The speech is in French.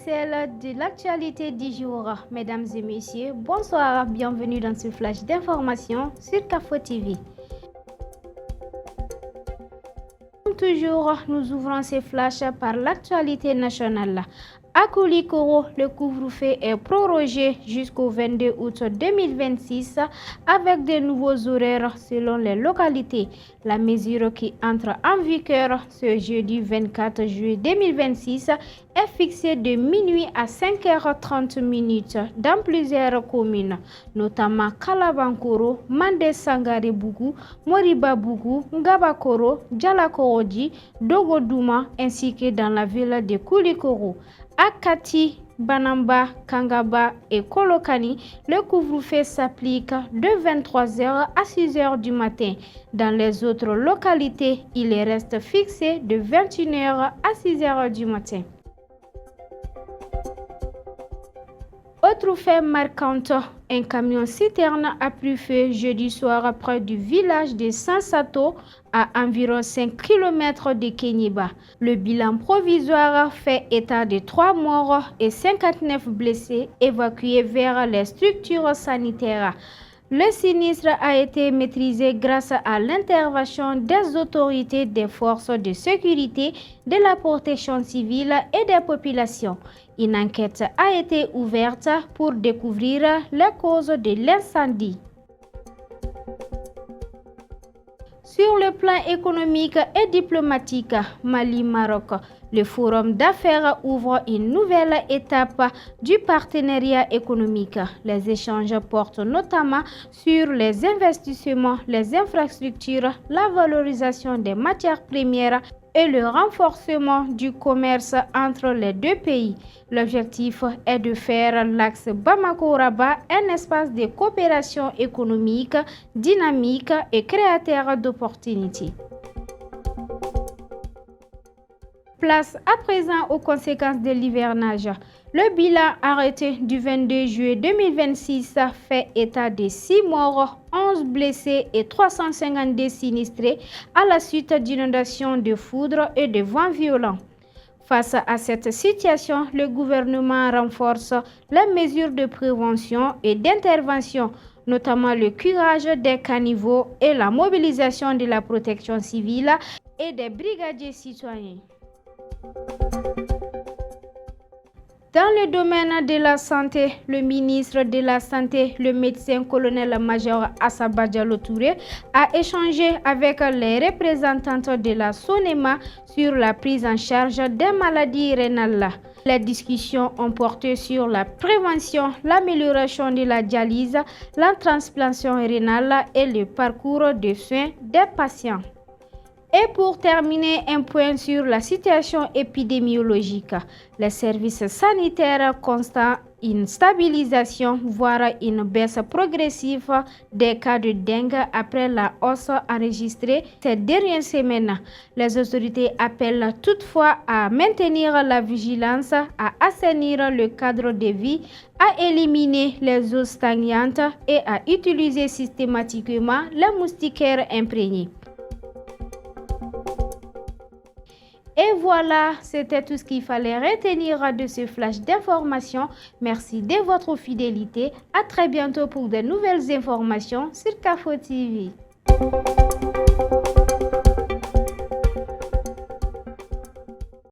l'essentiel de l'actualité du jour. Mesdames et messieurs, bonsoir, bienvenue dans ce flash d'information sur CAFO TV. Comme toujours, nous ouvrons ces flashs par l'actualité nationale. À Koulikoro, le couvre-feu est prorogé jusqu'au 22 août 2026 avec de nouveaux horaires selon les localités. La mesure qui entre en vigueur ce jeudi 24 juillet 2026 est fixée de minuit à 5h30 dans plusieurs communes, notamment Kalabankoro, Mandé Sangare Bougou, Moriba Bougou, Ngabakoro, Djalakoroji, Dogodouma ainsi que dans la ville de Koulikoro. À Kati, Banamba, Kangaba et Kolokani, le couvre-feu s'applique de 23h à 6h du matin. Dans les autres localités, il reste fixé de 21h à 6h du matin. Autre fait marquante, un camion-citerne a pris feu jeudi soir près du village de Sansato à environ 5 km de Kéniba. Le bilan provisoire fait état de 3 morts et 59 blessés évacués vers les structures sanitaires. Le sinistre a été maîtrisé grâce à l'intervention des autorités, des forces de sécurité, de la protection civile et des populations. Une enquête a été ouverte pour découvrir les causes de l'incendie. Sur le plan économique et diplomatique, Mali-Maroc, le forum d'affaires ouvre une nouvelle étape du partenariat économique. Les échanges portent notamment sur les investissements, les infrastructures, la valorisation des matières premières et le renforcement du commerce entre les deux pays. L'objectif est de faire l'axe Bamako-Rabat un espace de coopération économique, dynamique et créateur d'opportunités. Place à présent aux conséquences de l'hivernage. Le bilan arrêté du 22 juillet 2026 fait état de 6 morts, 11 blessés et 352 sinistrés à la suite d'inondations de foudre et de vents violents. Face à cette situation, le gouvernement renforce les mesures de prévention et d'intervention, notamment le curage des caniveaux et la mobilisation de la protection civile et des brigadiers citoyens. Dans le domaine de la santé, le ministre de la Santé, le médecin colonel-major Assaba Diallo Touré, a échangé avec les représentantes de la SONEMA sur la prise en charge des maladies rénales. Les discussions ont porté sur la prévention, l'amélioration de la dialyse, la transplantation rénale et le parcours de soins des patients. Et pour terminer, un point sur la situation épidémiologique. Les services sanitaires constatent une stabilisation, voire une baisse progressive des cas de dengue après la hausse enregistrée ces dernières semaines. Les autorités appellent toutefois à maintenir la vigilance, à assainir le cadre de vie, à éliminer les eaux stagnantes et à utiliser systématiquement les moustiquaires imprégnés. Et voilà, c'était tout ce qu'il fallait retenir de ce flash d'information. Merci de votre fidélité. À très bientôt pour de nouvelles informations sur CAFO TV.